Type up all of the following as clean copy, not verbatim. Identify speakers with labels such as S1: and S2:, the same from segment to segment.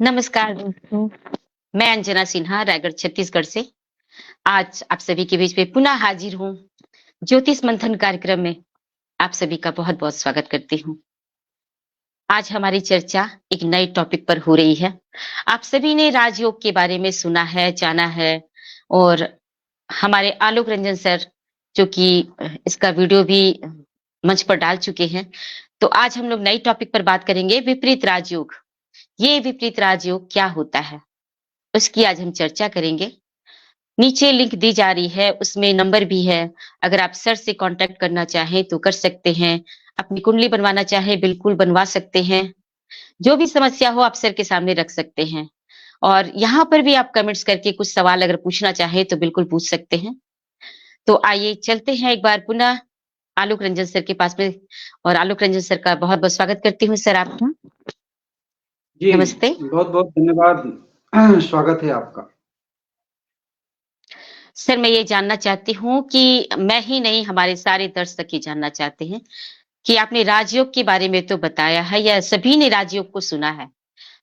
S1: नमस्कार दोस्तों, मैं अंजना सिन्हा रायगढ़ छत्तीसगढ़ से आज आप सभी के बीच में पुनः हाजिर हूँ। ज्योतिष मंथन कार्यक्रम में आप सभी का बहुत-बहुत स्वागत करती हूँ। आज हमारी चर्चा एक नए टॉपिक पर हो रही है। आप सभी ने राजयोग के बारे में सुना है, जाना है और हमारे आलोक रंजन सर जो कि इसका वीडियो भी मंच पर डाल चुके हैं। तो आज हम लोग नई टॉपिक पर बात करेंगे विपरीत राजयोग। ये विपरीत राजयोग क्या होता है? उसकी आज हम चर्चा करेंगे। नीचे लिंक दी जा रही है, उसमें नंबर भी है। अगर आप सर से कॉन्टैक्ट करना चाहें तो कर सकते हैं। अपनी कुंडली बनवाना चाहें, बिल्कुल बनवा सकते हैं। जो भी समस्या हो आप सर के सामने रख सकते हैं। और यहाँ पर भी आप कमेंट्स करके कुछ सवाल अगर पूछना चाहें तो बिल्कुल पूछ सकते हैं। तो आइए चलते हैं एक बार पुनः आलोक रंजन सर के पास में और आलोक रंजन सर का बहुत-बहुत स्वागत करती हूँ सर आपका।
S2: जी,
S1: नमस्ते।
S2: बहुत-बहुत धन्यवाद। स्वागत है आपका।
S1: सर मैं ये जानना चाहती हूँ कि मैं ही नहीं हमारे सारे दर्शक ये जानना चाहते हैं कि आपने राजयोग के बारे में तो बताया है या सभी ने राजयोग को सुना है,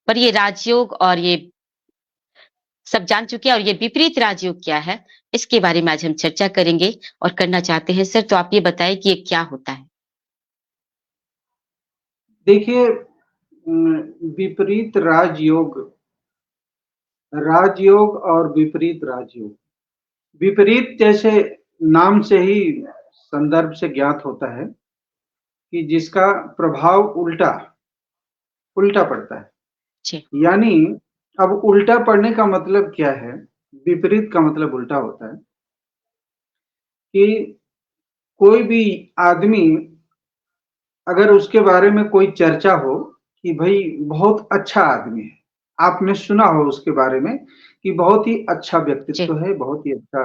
S1: पर ये राजयोग और ये सब जान चुके हैं और ये विपरीत राजयोग क्या है, इसके बारे में आज हम चर्चा करेंगे और करना चाहते हैं सर, तो आप ये बताएँ कि ये क्या होता है?
S2: देखिए विपरीत राजयोग राजयोग और विपरीत राजयोग। विपरीत जैसे नाम से ही संदर्भ से ज्ञात होता है कि जिसका प्रभाव उल्टा उल्टा पड़ता है।
S1: जी,
S2: यानी अब उल्टा पड़ने का मतलब क्या है? विपरीत का मतलब उल्टा होता है कि कोई भी आदमी अगर उसके बारे में कोई चर्चा हो कि भई बहुत अच्छा आदमी है, आपने सुना हो उसके बारे में कि बहुत ही अच्छा
S1: जी,
S2: व्यक्तित्व है, बहुत ही अच्छा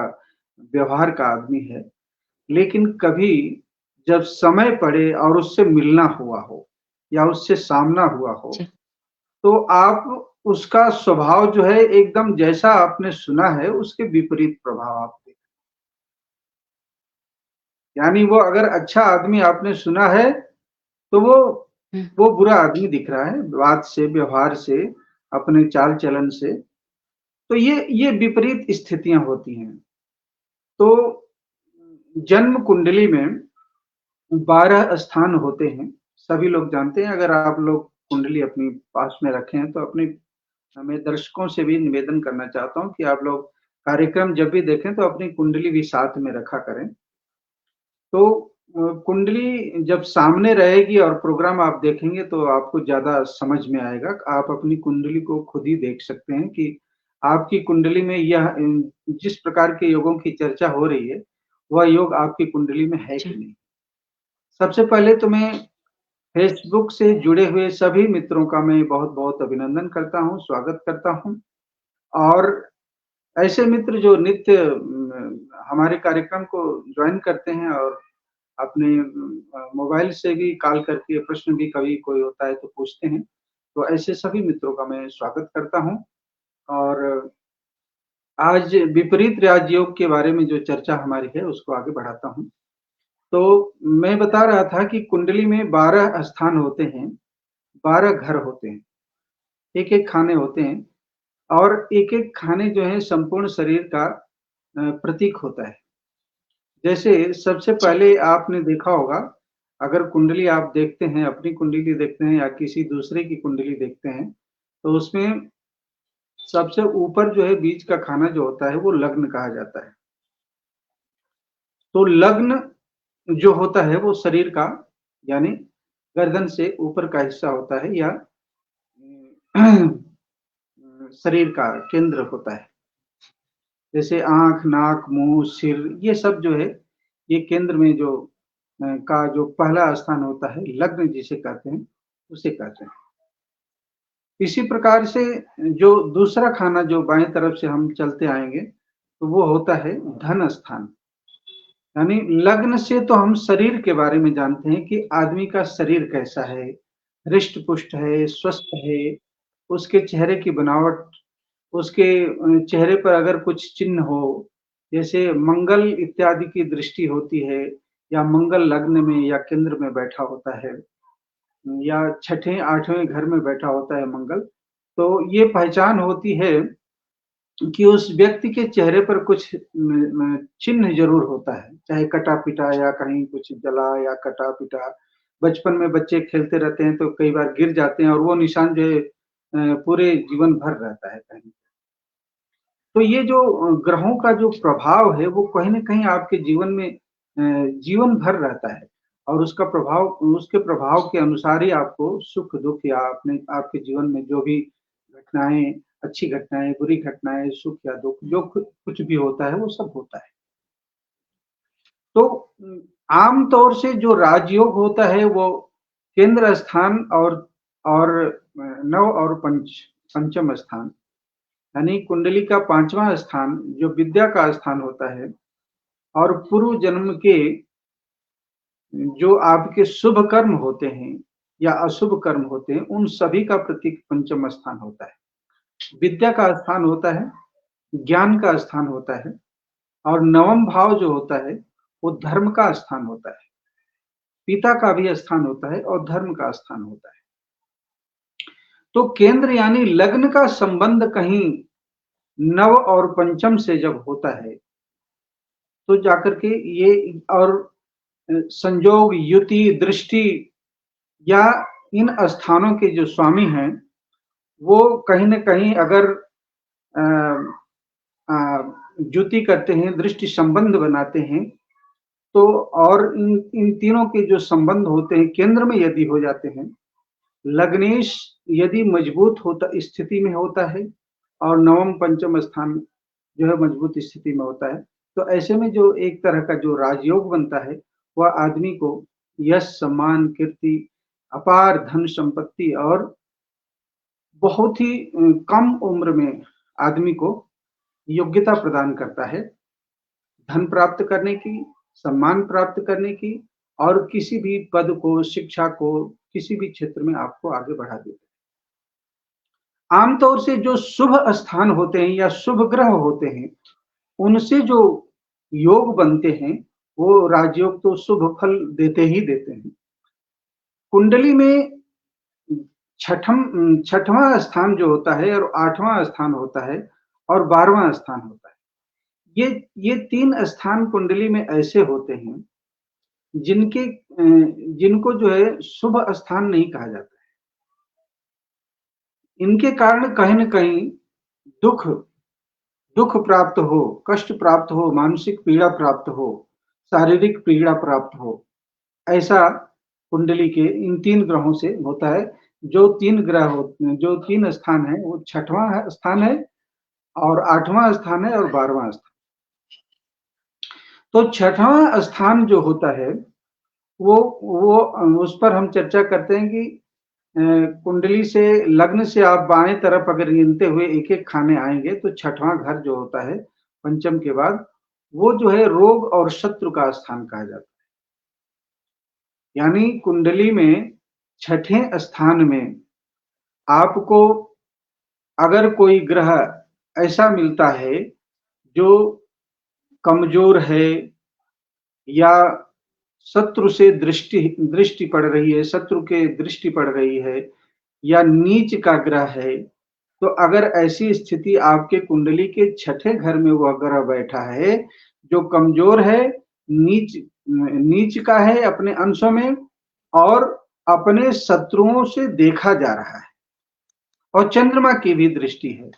S2: व्यवहार का आदमी है। लेकिन कभी जब समय पड़े और उससे मिलना हुआ हो या उससे सामना हुआ हो,
S1: जी,
S2: तो आप उसका स्वभाव जो है एकदम जैसा आपने सुना है उसके विपरीत प्रभाव आप देखें। यानी वो अगर अच्छा आदमी आपने सुना है तो
S1: हुँ,
S2: वो बुरा आदमी दिख रहा है, बात से, व्यवहार से, अपने चाल-चलन से। तो ये विपरीत स्थितियाँ होती हैं। तो जन्म कुंडली में 12 स्थान होते हैं, सभी लोग जानते हैं। अगर आप लोग कुंडली अपनी पास में रखे हैं, तो अपनी मैं दर्शकों से भी निवेदन करना चाहता हूँ कि आप लोग कार्यक्रम जब भी देखें, तो अपनी कुंडली भी साथ में रखा करें। तो कुंडली जब सामने रहेगी और प्रोग्राम आप देखेंगे तो आपको ज़्यादा समझ में आएगा। आप अपनी कुंडली को खुद ही देख सकते हैं कि आपकी कुंडली में यह जिस प्रकार के योगों की चर्चा हो रही है, वह योग आपकी कुंडली में है कि
S1: जी,
S2: नहीं। सबसे पहले तो मैं फेसबुक से जुड़े हुए सभी मित्रों का मैं बहुत-बहुत अभिनंदन करता हूँ, स्वागत करता हूँ और ऐसे मित्र जो नित्य हमारे कार्यक्रम को जॉइन करते हैं और अपने मोबाइल से भी कॉल करके प्रश्न भी कभी कोई होता है तो पूछते हैं। तो ऐसे सभी मित्रों का मैं स्वागत करता हूँ और आज विपरीत राजयोग के बारे में जो चर्चा हमारी है उसको आगे बढ़ाता हूँ। तो मैं बता रहा था कि कुंडली में 12 स्थान होते हैं, 12 घर होते हैं, एक-एक खाने होते हैं और एक-एक खाने जो है संपूर्ण शरीर का प्रतीक होता है। जैसे सबसे
S1: जी,
S2: पहले आपने देखा होगा, अगर कुंडली आप देखते हैं, अपनी कुंडली देखते हैं या किसी दूसरे की कुंडली देखते हैं, तो उसमें सबसे ऊपर जो है बीच का खाना जो होता है, वो लग्न कहा जाता है। तो लग्न जो होता है वो शरीर का यानी गर्दन से ऊपर का हिस्सा होता है या शरीर का केंद्र होता है। जैसे आँख, नाक, मुँह, सिर ये सब जो है, ये केंद्र में जो का जो पहला स्थान होता है, लग्न जिसे कहते हैं, उसे कहते हैं। इसी प्रकार से जो दूसरा खाना जो बाएँ तरफ से हम चलते आएँगे, तो वो होता है धन स्थान। यानी लग्न से तो हम शरीर के बारे में जानते हैं कि आदमी का शरीर कैसा है, हृष्ट-पुष्ट है, स्वस्थ है, उसके चेहरे की बनावट, उसके चेहरे पर अगर कुछ चिन्ह हो, जैसे मंगल इत्यादि की दृष्टि होती है या मंगल लग्न में या केंद्र में बैठा होता है या छठे, 8वें घर में बैठा होता है मंगल, तो ये पहचान होती है कि उस व्यक्ति के चेहरे पर कुछ चिन्ह ज़रूर होता है, चाहे कटा-पिटा या कहीं कुछ जला या कटा-पिटा। बचपन में बच्चे खेलते रहते हैं तो कई बार गिर जाते हैं और वो निशान जो है पूरे जीवन भर रहता है कहीं। तो ये जो ग्रहों का जो प्रभाव है वो कहीं न कहीं आपके जीवन में जीवन भर रहता है और उसके प्रभाव के अनुसार ही आपको सुख-दुःख या अपने आपके जीवन में जो भी घटनाएँ, अच्छी घटनाएँ, बुरी घटनाएँ, सुख या दुःख जो कुछ भी होता है वो सब होता है। तो आम तौर से जो राजयोग होता है वो केंद्र स्थान और नव और पंचम स्थान यानी कुंडली का 5वां स्थान जो विद्या का स्थान होता है और पूर्व जन्म के जो आपके शुभ कर्म होते हैं या अशुभ कर्म होते हैं, उन सभी का प्रतीक पंचम स्थान होता है। विद्या का स्थान होता है, ज्ञान का स्थान होता है और नवम भाव जो होता है, वो धर्म का स्थान होता है। पिता का भी स्थान होता है और धर्म का स्थान होता है। तो केंद्र यानी लग्न का संबंध कहीं नव और पंचम से जब होता है, तो जाकर के ये और संयोग, युति, दृष्टि या इन स्थानों के जो स्वामी हैं, वो कहीं न कहीं अगर अ युति करते हैं, दृष्टि संबंध बनाते हैं, तो और इन इन तीनों के जो संबंध होते हैं, केंद्र में यदि हो जाते हैं, लग्नेश यदि मजबूत होता स्थिति में होता है और नवम पंचम स्थान जो है मजबूत स्थिति में होता है, तो ऐसे में जो एक तरह का जो राजयोग बनता है, वह आदमी को यश, सम्मान, कीर्ति, अपार धन संपत्ति और बहुत ही कम उम्र में आदमी को योग्यता प्रदान करता है, धन प्राप्त करने की, सम्मान प्राप्त करने की और किसी भी पद को, शिक्षा को, किसी भी क्षेत्र में आपको आगे बढ़ा देता है। आमतौर से जो शुभ स्थान होते हैं या शुभ ग्रह होते हैं, उनसे जो योग बनते हैं, वो राजयोग तो शुभ फल देते ही देते हैं। कुंडली में छठवां स्थान जो होता है और 8वां स्थान होता है और 12वां स्थान होता है। ये 3 स्थान कुंडली में ऐसे होते हैं, जिनको जो है शुभ स्थान नहीं कहा जाता है। इनके कारण कहीं न कहीं दुःख दुःख प्राप्त हो, कष्ट प्राप्त हो, मानसिक पीड़ा प्राप्त हो, शारीरिक पीड़ा प्राप्त हो, ऐसा कुंडली के इन 3 ग्रहों से होता है। जो 3 स्थान हैं, वो 6वां स्थान है और 8वां स्थान है और 12वां स्थान। तो 6वां स्थान जो होता है, वो उस पर हम चर्चा करते हैं कि कुंडली से लग्न से आप बाएं तरफ अगर गिनते हुए एक-एक खाने आएँगे, तो 6वां घर जो होता है, पंचम के बाद, वो जो है रोग और शत्रु का स्थान कहा जाता है। यानी कुंडली में 6ठे स्थान में आपको अगर कोई ग्रह ऐसा मिलता है, जो कमज़ोर है या शत्रु से दृष्टि पड़ रही है, शत्रु के दृष्टि पड़ रही है या नीच का ग्रह है, तो अगर ऐसी स्थिति आपके कुंडली के 6ठे घर में वह ग्रह बैठा है, जो कमज़ोर है, नीच का है अपने अंशों में और अपने शत्रुओं से देखा जा रहा है और चंद्रमा की भी दृष्टि है,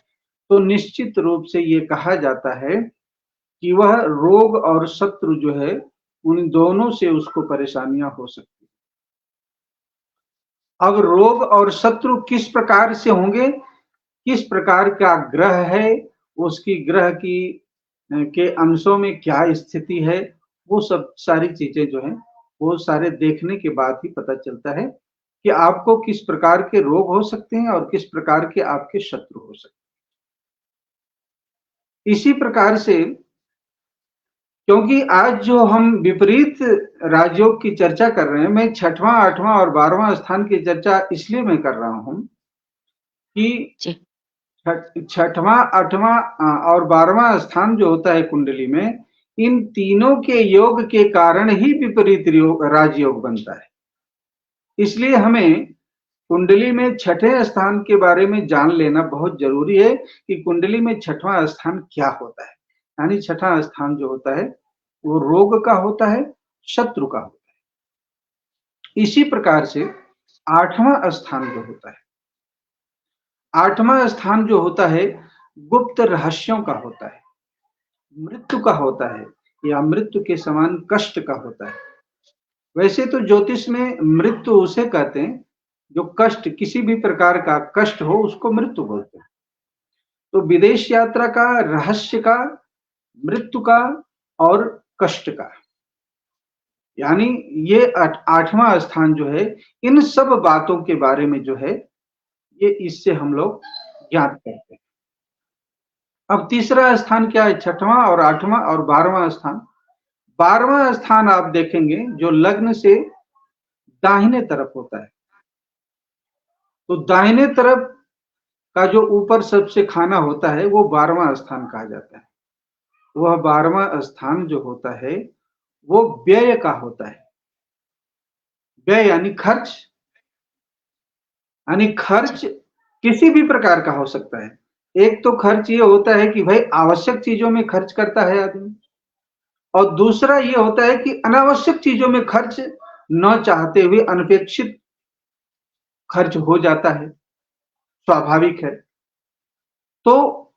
S2: तो निश्चित रूप से ये कहा जाता है कि वह रोग और शत्रु जो है, उन दोनों से उसको परेशानियाँ हो सकती हैं। अब रोग और शत्रु किस प्रकार से होंगे, किस प्रकार का ग्रह है, उसकी ग्रह की के अंशों में क्या स्थिति है, वो सब सारी चीज़ें जो हैं, वो सारे देखने के बाद ही पता चलता है कि आपको किस प्रकार के रोग हो सकते हैं और किस प्रकार के आपके शत्रु हो सकते हैं। इसी प्रकार से क्योंकि आज जो हम विपरीत राजयोग की चर्चा कर रहे हैं, मैं 6वां, 8वां और 12वां स्थान की चर्चा इसलिए मैं कर रहा हूँ कि
S1: जी।
S2: 6वां, 8वां और 12वां स्थान जो होता है कुंडली में, इन तीनों के योग के कारण ही विपरीत राजयोग बनता है। इसलिए हमें कुंडली में छठे स्थान के बारे में जान लेना बहुत जरूरी है कि कुंडली में छठवां स्थान क्या होता है। यानी छठा स्थान जो होता है वो रोग का होता है, शत्रु का होता है। इसी प्रकार से आठवां स्थान जो होता है, आठवां स्थान जो होता है गुप्त रहस्यों का होता है, मृत्यु का होता है या मृत्यु के समान कष्ट का होता है। वैसे तो ज्योतिष में मृत्यु उसे कहते हैं जो कष्ट, किसी भी प्रकार का कष्ट हो उसको मृत्यु बोलते हैं। तो विदेश यात्रा का, रहस्य का, मृत्यु का और कष्ट का, यानी ये आठवां स्थान जो है इन सब बातों के बारे में जो है ये इससे हम लोग ज्ञात करते हैं। अब तीसरा स्थान क्या है? छठवां और आठवां और 12वां स्थान। 12वां स्थान आप देखेंगे जो लग्न से दाहिने तरफ होता है। तो दाहिने तरफ का जो ऊपर सबसे खाना होता है वो 12वां स्थान कहा जाता है। वह 12वां स्थान जो होता है वो व्यय का होता है। व्यय यानी खर्च, यानी खर्च किसी भी प्रकार का हो सकता है। एक तो खर्च ये होता है कि भाई आवश्यक चीजों में खर्च करता है आदमी, और दूसरा ये होता है कि अनावश्यक चीजों में खर्च न चाहते हुए अनपेक्षित खर्च हो जाता है, स्वाभाविक है। तो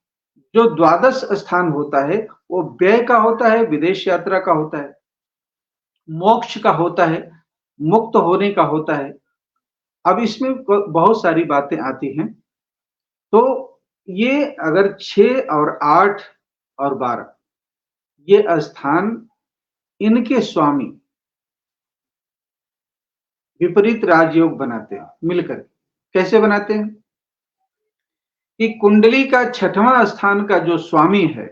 S2: जो द्वादश स्थान होता है वो व्यय का होता है, विदेश यात्रा का होता है, मोक्ष का होता है, मुक्त होने का होता है। अब इसमें बहुत सारी बातें आती हैं। तो ये अगर 6 और 8 और 12 ये स्थान, इनके स्वामी विपरीत राजयोग बनाते हैं मिलकर। कैसे बनाते हैं? कि कुंडली का छठवां स्थान का जो स्वामी है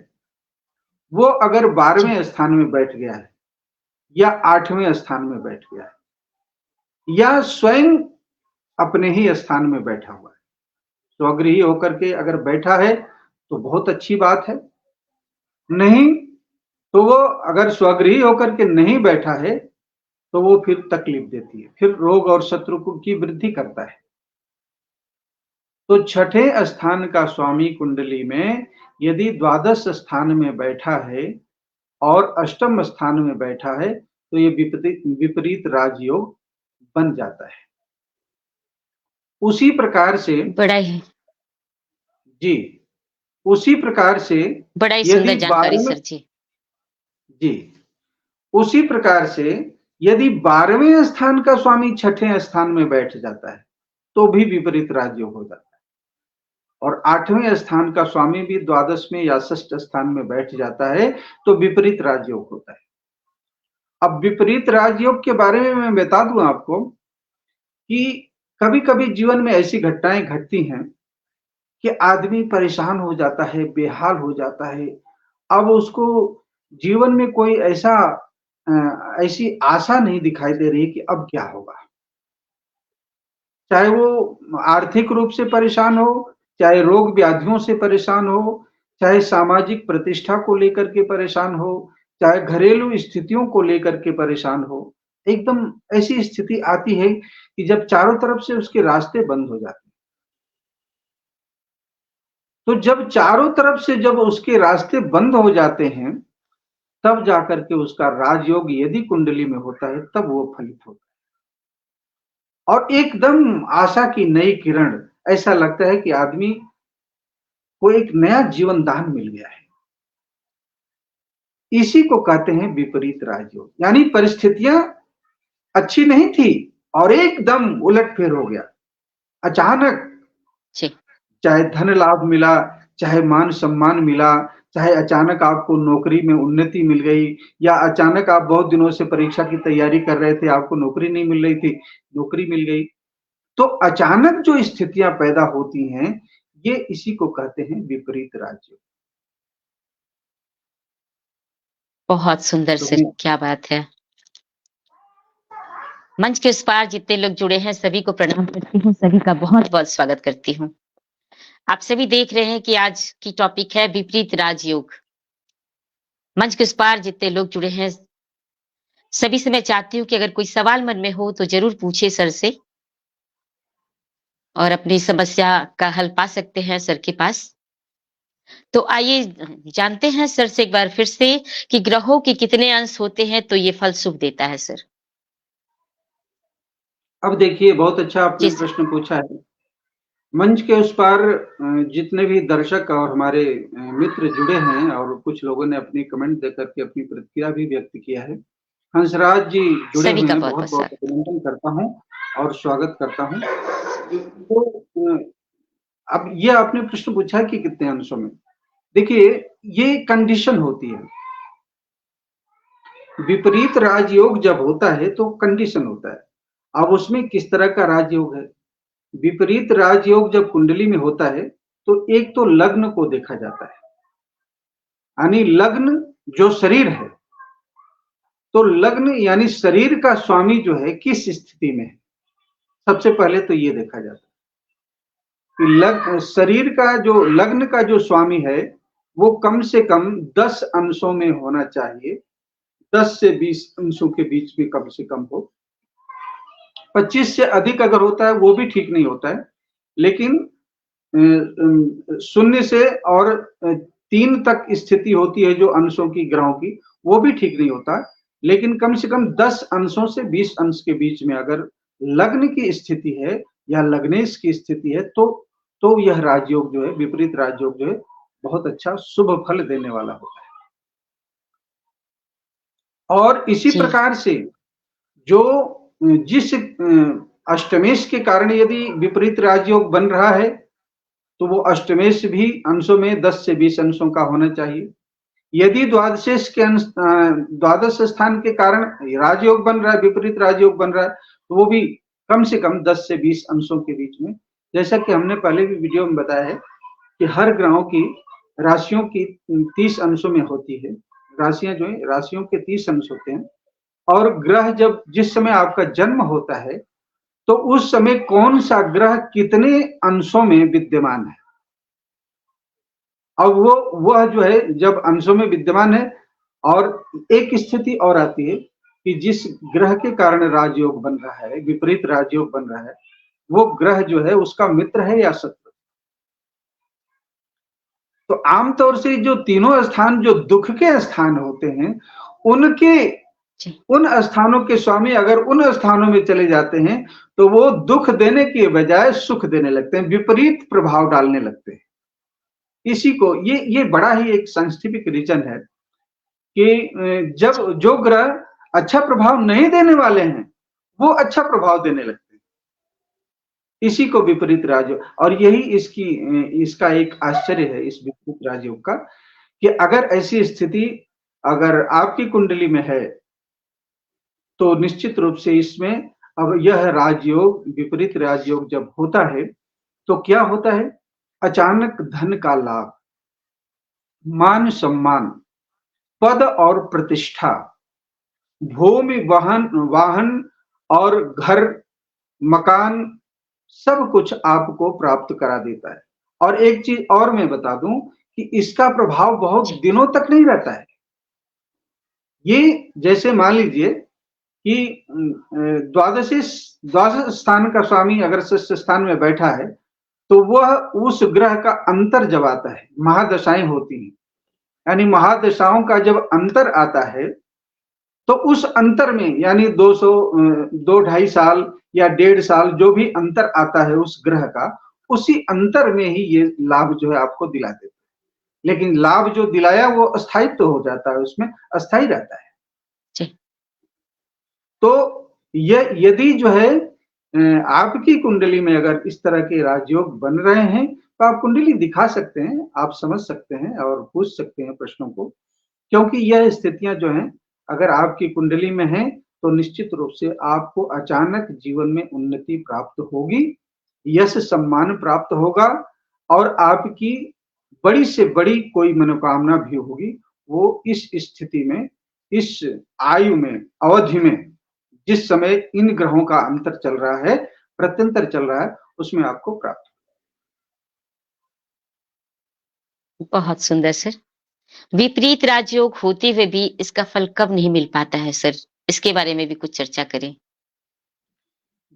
S2: वो अगर 12वें स्थान में बैठ गया है या 8वें स्थान में बैठ गया है या स्वयं अपने ही स्थान में बैठा हुआ है, स्वगृही होकर के अगर बैठा है तो बहुत अच्छी बात है। नहीं तो वो अगर स्वगृही होकर के नहीं बैठा है तो वो फिर तकलीफ देती है, फिर रोग और शत्रु की वृद्धि करता है। तो छठे स्थान का स्वामी कुंडली में यदि द्वादश स्थान में बैठा है और अष्टम स्थान में बैठा है तो ये विपरीत राजयोग बन जाता है। उसी प्रकार से
S1: बड़ा ही
S2: जी, उसी प्रकार से
S1: बड़ा ही
S2: यदि
S1: सुंदर जानकारी
S2: 12वें
S1: सर जी।
S2: जी, उसी प्रकार से यदि 12वें स्थान का स्वामी छठे स्थान में बैठ जाता है तो भी विपरीत राजयोग हो जाता है, और 8वें स्थान का स्वामी भी द्वादश में या षष्ठ स्थान में बैठ जाता है तो विपरीत राजयोग होता है। अब विपरीत राजयोग के बारे में मैं बता दूं आपको कि कभी-कभी जीवन में ऐसी घटनाएं घटती हैं कि आदमी परेशान हो जाता है, बेहाल हो जाता है। अब उसको जीवन में कोई ऐसी आशा नहीं दिखाई दे रही कि अब क्या होगा। चाहे वो आर्थिक रूप से परेशान हो, चाहे रोग व्याधियों से परेशान हो, चाहे सामाजिक प्रतिष्ठा को लेकर के परेशान हो, चाहे घरेलू स्थितियों को लेकर के परेशान हो। एकदम ऐसी स्थिति आती है कि जब चारों तरफ से उसके रास्ते बंद हो जाते हैं। तो जब चारों तरफ से जब उसके रास्ते बंद हो जाते हैं, तब जाकर के उसका राजयोग यदि कुंडली में होता है तब वो फलित होता है। और एकदम आशा की नई किरण, ऐसा लगता है कि आदमी को एक नया जीवन दान मिल गया है। इसी को कहते हैं विपरीत राजयोग। यानी परिस्थितियां अच्छी नहीं थी और एकदम उलटफेर हो गया। अचानक
S1: जी
S2: चाहे धन लाभ मिला, चाहे मान सम्मान मिला, चाहे अचानक आपको नौकरी में उन्नति मिल गई, या अचानक आप बहुत दिनों से परीक्षा की तैयारी कर रहे थे, आपको नौकरी नहीं मिल रही थी, नौकरी मिल गई। तो अचानक जो स्थितियां पैदा होती हैं, ये इसी को कहते हैं विपरीत राजयोग।
S1: बहुत सुंदर
S2: तो
S1: सर, क्या बात है। मंच के उस पार जितने लोग जुड़े हैं सभी को प्रणाम करती हूँ, सभी का बहुत बहुत स्वागत करती हूँ। आप सभी देख रहे हैं कि आज की टॉपिक है विपरीत राजयोग। मंच के उस पार जितने लोग जुड़े हैं सभी से मैं चाहती हूँ कि अगर कोई सवाल मन में हो तो जरूर पूछे सर से। और अपनी समस्या का हल पा सकते हैं सर के पास। तो आइए जानते हैं सर से एक बार फिर से कि ग्रहों के कितने अंश होते हैं तो ये फल शुभ देता है सर?
S2: अब देखिए, बहुत अच्छा आपने
S1: जी सर।
S2: प्रश्न पूछा है। मंच के उस पार जितने भी दर्शक और हमारे मित्र जुड़े हैं और कुछ लोगों ने अपनी कमेंट देकर के अपनी प्रतिक्रिया भी व्यक्त किया है। हंसराज जी जुड़े
S1: सभी
S2: हुए
S1: का
S2: हैं,
S1: बहुत-बहुत
S2: बहुत-बहुत
S1: स्वागत।
S2: अभिनंदन करता हूँ और स्वागत करता हूँ। तो अब ये आपने प्रश्न पूछा कि कितने अंशों में? देखिए, ये कंडीशन होती है। विपरीत राजयोग जब होता है तो कंडीशन होता है। अब उसमें किस तरह का राजयोग है? विपरीत राजयोग जब कुंडली में होता है, तो एक तो लग्न को देखा जाता है। यानी लग्न जो शरीर है, तो लग्न यानी शरीर का स्वामी जो है किस स्थिति में है? सबसे पहले तो ये देखा जाता है कि शरीर का जो लग्न का जो स्वामी है, वो कम से कम 10 अंशों में होना चाहिए। 10 से 20 अंशों के बीच में कम से कम हो। 25 से अधिक अगर होता है वो भी ठीक नहीं होता है। लेकिन शून्य से और 3 तक स्थिति होती है जो अंशों की ग्रहों की, वो भी ठीक नहीं होता। लेकिन कम से कम 10 अंशों से 20 अंश के बीच में अगर लग्न की स्थिति है या लग्नेश की स्थिति है तो यह राजयोग जो है, विपरीत राजयोग जो है, बहुत अच्छा शुभ फल देने वाला होता है। और इसी
S1: जी।
S2: प्रकार से जो जिस अष्टमेश के कारण यदि विपरीत राजयोग बन रहा है, तो वो अष्टमेश भी अंशों में 10 से 20 अंशों का होना चाहिए। यदि द्वादशेश के द्वादश स्थान के कारण राजयोग बन रहा है, विपरीत राजयोग बन रहा है, तो वो भी कम से कम 10 से 20 अंशों के बीच में। जैसा कि हमने पहले भी वीडियो में बताया है कि हर ग्रहों की राशियों की 30 अंशों में होती है। राशियां जो है, राशियों के 30 अंश होते हैं और ग्रह जब जिस समय आपका जन्म होता है, तो उस समय कौन सा ग्रह कितने अंशों में विद्यमान है। अब वह जो है जब अंशों में विद्यमान है और एक स्थिति और आती है कि जिस ग्रह के कारण राजयोग बन रहा है, विपरीत राजयोग बन रहा है, वो ग्रह जो है उसका मित्र है या शत्रु। तो आमतौर से जो तीनों स्थान जो दुख के स्थान होते हैं, उनके
S1: जी।
S2: उन स्थानों के स्वामी अगर उन स्थानों में चले जाते हैं, तो वो दुख देने के बजाय सुख देने लगते हैं, विपरीत प्रभाव डालने लगते हैं। इसी को ये बड़ा ही एक साइंटिफिक रीजन है कि जब जो ग्रह अच्छा प्रभाव नहीं देने वाले हैं, वो अच्छा प्रभाव देने लगते हैं। इसी को विपरीत राजयोग, और यही इसका एक आश्चर्य है इस विपरीत राजयोग का, कि अगर ऐसी स्थिति अगर आपकी कुंडली में है, तो निश्चित रूप से इसमें अब यह राजयोग, विपरीत राजयोग जब होता है, तो क्या होता है? अचानक धन का लाभ, मान सम्मान, पद और प्रतिष्ठा, भूमि वाहन और घर, मकान, सब कुछ आपको प्राप्त करा देता है। और एक चीज और मैं बता दूं कि इसका प्रभाव बहुत
S1: जी।
S2: दिनों तक नहीं रहता है। ये जैसे मान लीजिए कि द्वादश स्थान का स्वामी अगर षष्ठ स्थान में बैठा है, तो वह उस ग्रह का अंतर जब आता है, महादशाएं होती हैं, यानी महादशाओं का जब अंतर आता है, तो उस अंतर में यानी 200 2 ढाई साल या 1.5 साल जो भी अंतर आता है उस ग्रह का, उसी अंतर में ही ये लाभ जो है आपको दिला देता है। लेकिन लाभ जो दिलाया वो अस्थायित्व तो हो जाता है, उसमें अस्थायी रहता है।
S1: जी।
S2: तो ये यदि जो है आपकी कुंडली में अगर इस तरह के राजयोग बन रहे हैं, तो आप कुंडली दिखा सकते हैं, आप समझ सकते हैं और पूछ सकते हैं प्रश्नों को। क्योंकि यह स्थितियां जो हैं, अगर आपकी कुंडली में हैं, तो निश्चित रूप से आपको अचानक जीवन में उन्नति प्राप्त होगी, यश सम्मान प्राप्त होगा और आपकी बड़ी से बड़ी कोई मनोकामना भी होगी, वो इस स्थिति में, इस आयु में, अवधि में, जिस समय इन ग्रहों का अंतर चल रहा है, प्रत्यंतर चल रहा है, उसमें आपको प्राप्त।
S1: बहुत सुंदर सर। विपरीत राजयोग होते हुए भी इसका फल कब नहीं मिल पाता है सर? इसके बारे में भी कुछ चर्चा करें।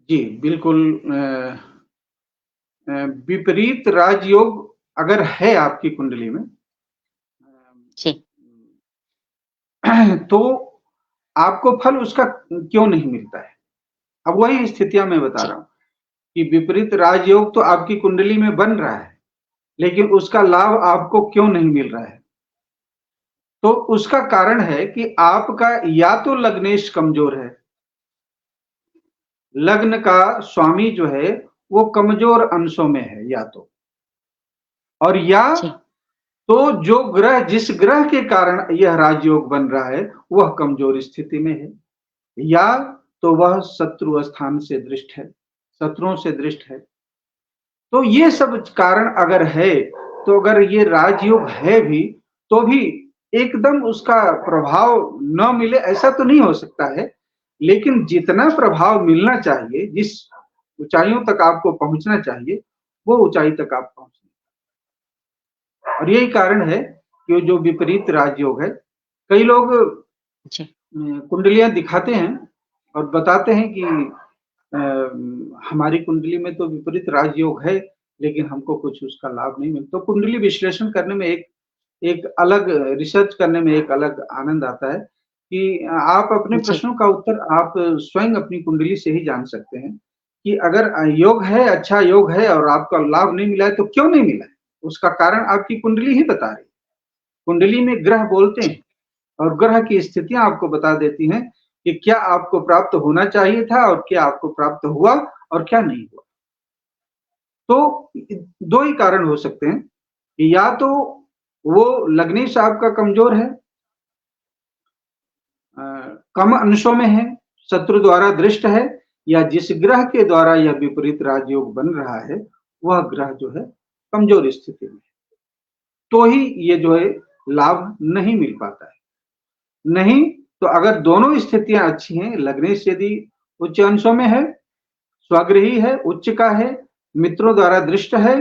S2: जी, बिल्कुल विपरीत राजयोग अगर है आपकी कुंडली में
S1: जी,
S2: तो आपको फल उसका क्यों नहीं मिलता है? अब वही स्थितियाँ मैं बता
S1: जी,
S2: रहा हूँ कि विपरीत राजयोग तो आपकी कुंडली में बन रहा है, लेकिन उसका लाभ आपको क्यों नहीं मिल रहा है? तो उसका कारण है कि आपका या तो लग्नेश कमज़ोर है, लग्न का स्वामी जो है वो कमज़ोर अंशों में है या तो, और या
S1: जी,
S2: तो जो ग्रह जिस ग्रह के कारण यह राजयोग बन रहा है, वह कमज़ोर स्थिति में है, या तो वह शत्रु स्थान से दृष्ट है, शत्रुओं से दृष्ट है। तो ये सब कारण अगर है, तो अगर ये राजयोग है भी, तो भी एकदम उसका प्रभाव न मिले ऐसा तो नहीं हो सकता है, लेकिन जितना प्रभाव मिलना चाहिए, जिस ऊँचाइयों तक आपको पहुँचना चाहिए, वो ऊँचाई तक आप पहुँचे। और यही कारण है कि जो विपरीत राजयोग है, कई लोग
S1: जी,
S2: कुंडलियाँ दिखाते हैं और बताते हैं कि हमारी कुंडली में तो विपरीत राजयोग है, लेकिन हमको कुछ उसका लाभ नहीं मिलता। तो कुंडली विश्लेषण करने में एक एक अलग रिसर्च करने में एक अलग आनंद आता है कि आप अपने
S1: जी,
S2: प्रश्नों का उत्तर आप स्वयं अपनी कुंडली से ही जान सकते हैं कि अगर योग है, अच्छा योग है और आपका लाभ नहीं मिला है, तो क्यों नहीं मिला है? उसका कारण आपकी कुंडली ही बता रही है। कुंडली में ग्रह बोलते हैं
S1: जी।
S2: और ग्रह की स्थितियाँ आपको बता देती हैं कि क्या आपको प्राप्त होना चाहिए था और क्या आपको प्राप्त हुआ और क्या नहीं हुआ। तो 2 ही कारण हो सकते हैं कि या तो वो लग्नेश आपका कमज़ोर है, अ, कम अंशों में है, शत्रु द्वारा दृष्ट है, या जिस ग्रह के द्वारा यह विपरीत राजयोग बन रहा है, वह ग्रह जो है कमज़ोर स्थिति में है। तो ही ये जो है लाभ नहीं मिल पाता है। नहीं, तो अगर दोनों स्थितियाँ अच्छी हैं, लग्नेश यदि उच्च अंशों में है, स्वगृही है, उच्च का है, मित्रों द्वारा दृष्ट है,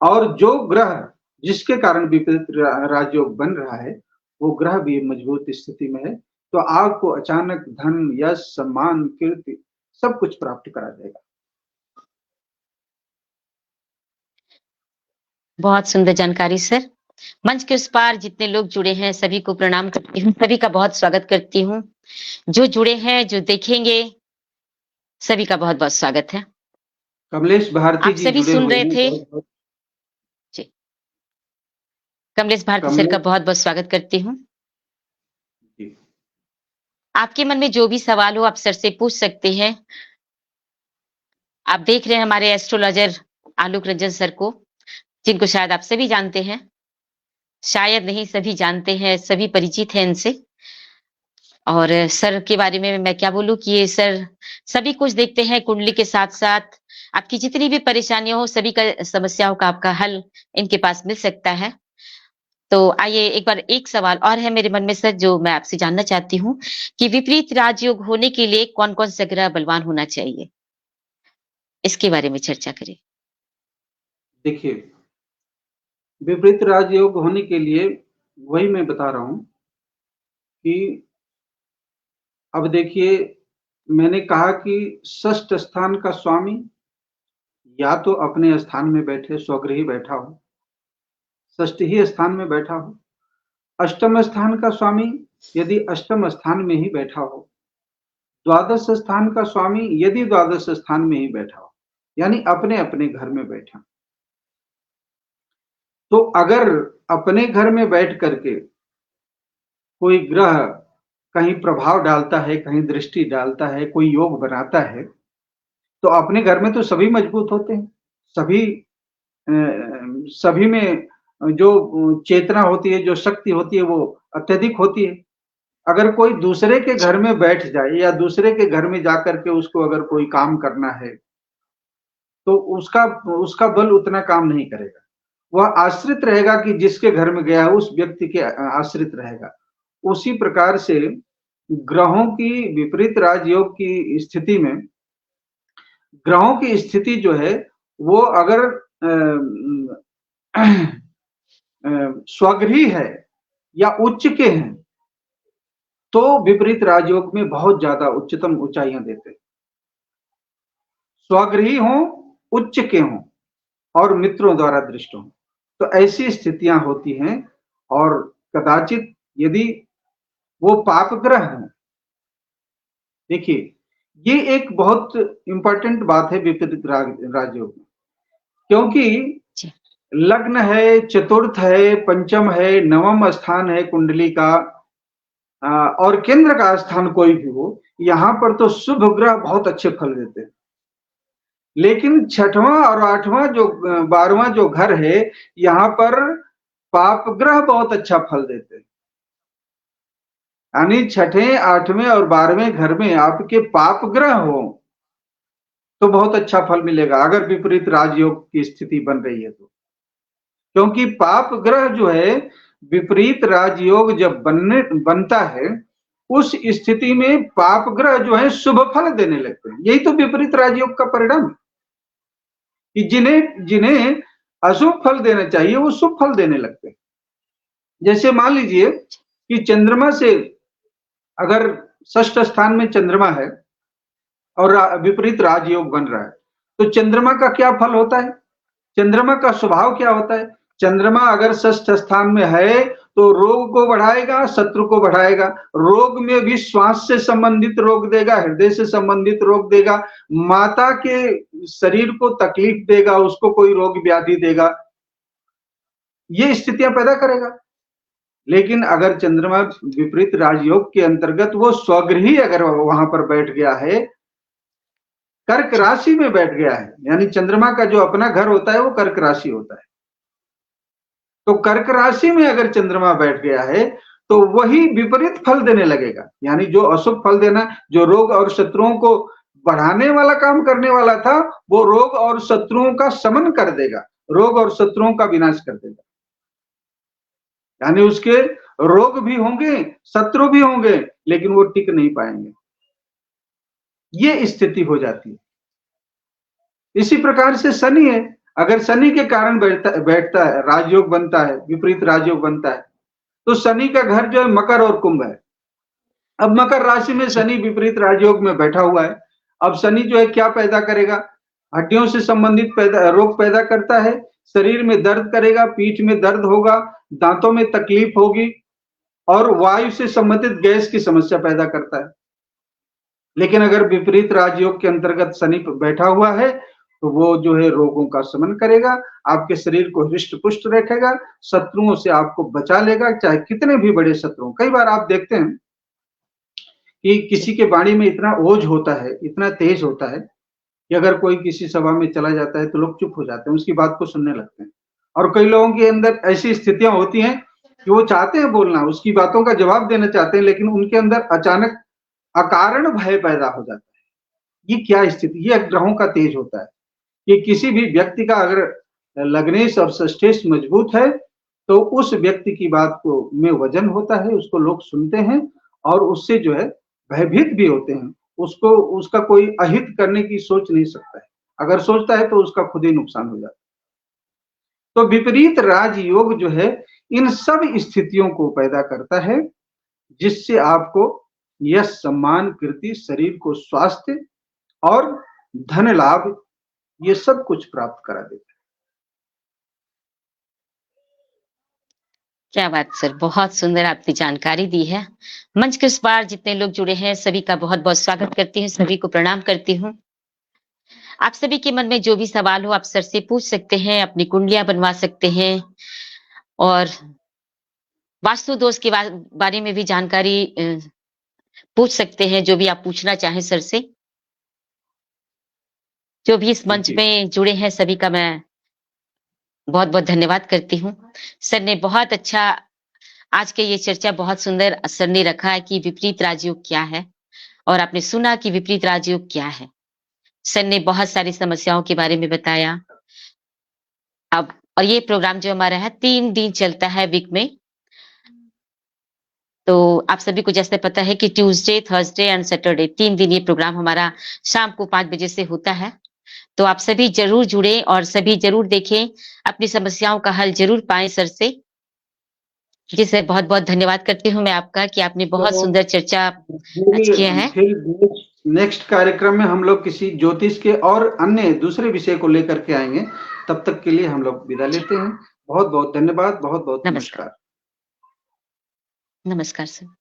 S2: और जो ग्रह जिसके कारण विपरीत राजयोग बन रहा है, वो ग्रह भी मजबूत स्थिति में है, तो आपको अचानक धन, यश, सम्मान, कीर्ति सब कुछ प्राप्त करा देगा।
S1: बहुत सुंदर जानकारी सर। मंच के उस पार जितने लोग जुड़े हैं सभी को प्रणाम करती हूँ, सभी का बहुत स्वागत करती हूँ। जो जुड़े हैं, जो देखेंगे, सभी का बहुत-बहुत स्वागत है।
S2: कमलेश भारती
S1: आप
S2: जी
S1: सभी
S2: जुड़े
S1: सुन
S2: हुए
S1: रहे
S2: हैं,
S1: थे
S2: बहुत-बहुत
S1: जी, कमलेश भारती सर का
S2: कमलेश
S1: बहुत-बहुत स्वागत करती हूँ।
S2: जी,
S1: आपके मन में जो भी सवाल हो आप सर से पूछ सकते हैं। आप देख रहे हैं हमारे एस्ट्रोलॉजर आलोक रंजन सर को, जिनको शायद आप सभी जानते हैं। शायद नहीं सभी जानते हैं, सभी परिचित हैं इनसे। और सर के बारे में मैं क्या बोलूँ कि ये सर सभी कुछ देखते हैं कुंडली के साथ-साथ। आपकी जितनी भी परेशानियाँ हो, सभी का समस्याओं का आपका हल इनके पास मिल सकता है। तो आइए एक बार एक सवाल और है मेरे मन में सर जो मैं आपसे जानना चाहती हूँ कि विपरीत राजयोग होने के लिए कौन-कौन सा ग्रह बलवान होना चाहिए? इसके बारे में चर्चा करें।
S2: देखिए, विपरीत राजयोग होने के लिए वही मैं बता रहा हूँ कि अब देखिए, मैंने कहा कि षष्ठ स्थान का स्वामी या तो अपने स्थान में बैठे स्वगृही बैठा हो, षष्ठीय स्थान में बैठा हो, अष्टम स्थान का स्वामी यदि अष्टम स्थान में ही बैठा हो, द्वादश स्थान का स्वामी यदि द्वादश स्थान में ही बैठा हो, यानी अपने-अपने घर में बैठा। तो अगर अपने घर में बैठ कर के कोई ग्रह कहीं प्रभाव डालता है, कहीं दृष्टि डालता है, कोई योग बनाता है, तो अपने घर में तो सभी मजबूत होते हैं। सभी सभी में जो चेतना होती है, जो शक्ति होती है, वो अत्यधिक होती है। अगर कोई दूसरे के घर
S1: जी,
S2: में बैठ जाए या दूसरे के घर में जाकर के उसको अगर कोई काम करना है, तो उसका उसका बल उतना काम नहीं करेगा। वह आश्रित रहेगा कि जिसके घर में गया है, उस व्यक्ति के आश्रित रहेगा। उसी प्रकार से ग्रहों की विपरीत राजयोग की स्थिति में ग्रहों की स्थिति जो है, वो अगर स्वगृही है या उच्च के हैं, तो विपरीत राजयोग में बहुत ज़्यादा उच्चतम ऊँचाइयाँ देते हैं। स्वगृही हों, उच्च के हों, और मित्रों द्वारा दृष्ट हो। तो ऐसी स्थितियां होती हैं और कदाचित यदि वो पाप ग्रह हैं, देखिए ये एक बहुत इंपॉर्टेंट बात है विपरीत राजयोग में, क्योंकि
S1: जी
S2: लग्न है, चतुर्थ है, पंचम है, नवम स्थान है कुंडली का, और केंद्र का स्थान कोई भी हो, यहाँ पर तो शुभ ग्रह बहुत अच्छे फल देते हैं। लेकिन छठवां और आठवां जो 12वां जो घर है, यहाँ पर पाप ग्रह बहुत अच्छा फल देते हैं। यानी छठे, 8वें और 12वें घर में आपके पाप ग्रह हो तो बहुत अच्छा फल मिलेगा, अगर विपरीत राजयोग की स्थिति बन रही है तो। क्योंकि पाप ग्रह जो है, विपरीत राजयोग जब बनता है, उस स्थिति में पाप ग्रह जो है शुभ फल देने लगते हैं। यही तो विपरीत राजयोग का परिणाम है कि जिन्हें जिन्हें अशुभ फल देना चाहिए वो शुभ फल देने लगते हैं। जैसे मान लीजिए कि चंद्रमा से अगर षष्ठ स्थान में चंद्रमा है और विपरीत राजयोग बन रहा है, तो चंद्रमा का क्या फल होता है? चंद्रमा का स्वभाव क्या होता है? चंद्रमा अगर षष्ठ स्थान में है तो रोग को बढ़ाएगा, शत्रु को बढ़ाएगा। रोग में भी श्वास से संबंधित रोग देगा, हृदय से संबंधित रोग देगा, माता के शरीर को तकलीफ देगा, उसको कोई रोग व्याधि देगा, ये स्थितियां पैदा करेगा। लेकिन अगर चंद्रमा विपरीत राजयोग के अंतर्गत वो स्वगृही अगर वहां पर बैठ गया है, कर्क राशि में बैठ गया है, यानी चंद्रमा का जो अपना घर होता है वो कर्क राशि होता है, तो कर्क राशि में अगर चंद्रमा बैठ गया है तो वही विपरीत फल देने लगेगा। यानी जो अशुभ फल देना, जो रोग और शत्रुओं को बढ़ाने वाला काम करने वाला था, वो रोग और शत्रुओं का शमन कर देगा, रोग और शत्रुओं का विनाश कर देगा। यानी उसके रोग भी होंगे, शत्रु भी होंगे, लेकिन वो टिक नहीं पाएंगे। ये स्थिति हो जाती है। इसी प्रकार से शनि है, अगर शनि के कारण बैठता है, राजयोग बनता है, विपरीत राजयोग बनता है, तो शनि का घर जो है मकर और कुंभ है। अब मकर राशि में शनि विपरीत राजयोग में बैठा हुआ है। अब शनि जो है क्या पैदा करेगा? हड्डियों से संबंधित रोग पैदा करता है, शरीर में दर्द करेगा, पीठ में दर्द होगा, दांतों में तकलीफ होगी और वायु से संबंधित गैस की समस्या पैदा करता है। लेकिन अगर विपरीत राजयोग के अंतर्गत शनि बैठा हुआ है तो वो जो है रोगों का शमन करेगा, आपके शरीर को हृष्ट पुष्ट रखेगा, शत्रुओं से आपको बचा लेगा, चाहे कितने भी बड़े शत्रु। कई बार आप देखते हैं कि किसी के वाणी में इतना ओज होता है, इतना तेज होता है कि अगर कोई किसी सभा में चला जाता है तो लोग चुप हो जाते हैं, उसकी बात को सुनने लगते हैं। और कई लोगों के अंदर ऐसी स्थितियां होती हैं कि वो चाहते हैं बोलना, उसकी बातों का जवाब देना चाहते हैं, लेकिन उनके अंदर अचानक अकारण भय पैदा हो जाता है। ये क्या स्थिति? ये ग्रहों का तेज होता है कि किसी भी व्यक्ति का अगर लग्नेश और षष्ठेश मजबूत है तो उस व्यक्ति की बात को में वजन होता है, उसको लोग सुनते हैं और उससे जो है भयभीत भी होते हैं। उसको उसका कोई अहित करने की सोच नहीं सकता है, अगर सोचता है तो उसका खुद ही नुकसान हो जाता है। तो विपरीत राजयोग जो है इन सब स्थितियों को पैदा करता है, जिससे आपको यश, सम्मान, कीर्ति, शरीर को स्वास्थ्य और धन लाभ, ये सब कुछ प्राप्त करा देता है।
S1: क्या बात सर, बहुत सुंदर आपने जानकारी दी है। मंच के उस पार जितने लोग जुड़े हैं सभी का बहुत बहुत स्वागत करती हूँ, सभी को प्रणाम करती हूँ। आप सभी के मन में जो भी सवाल हो आप सर से पूछ सकते हैं, अपनी कुंडलियां बनवा सकते हैं और वास्तु दोष के बारे में भी जानकारी पूछ सकते हैं, जो भी आप पूछना चाहें सर से। जो भी इस मंच में जुड़े हैं सभी का मैं बहुत बहुत धन्यवाद करती हूँ। सर ने बहुत अच्छा, आज के ये चर्चा बहुत सुंदर सर ने रखा है कि विपरीत राजयोग क्या है और आपने सुना कि विपरीत राजयोग क्या है। सर ने बहुत सारी समस्याओं के बारे में बताया। अब और ये प्रोग्राम जो हमारा है 3 दिन चलता है वीक में, तो आप सभी को जैसे पता है कि ट्यूसडे, थर्सडे एंड सैटरडे 3 दिन ये प्रोग्राम हमारा शाम को 5 बजे से होता है। तो आप सभी जरूर जुड़े और सभी जरूर देखें, अपनी समस्याओं का हल जरूर पाएं सर से। जी सर, बहुत बहुत धन्यवाद करती हूँ मैं आपका कि आपने बहुत सुंदर चर्चा आज किया है।
S2: फिर नेक्स्ट कार्यक्रम में हम लोग किसी ज्योतिष के और अन्य दूसरे विषय को लेकर के आएंगे। तब तक के लिए हम लोग विदा
S1: जी,
S2: लेते हैं। बहुत-बहुत धन्यवाद, बहुत-बहुत
S1: नमस्कार।
S2: नमस्कार।
S1: नमस्कार सर।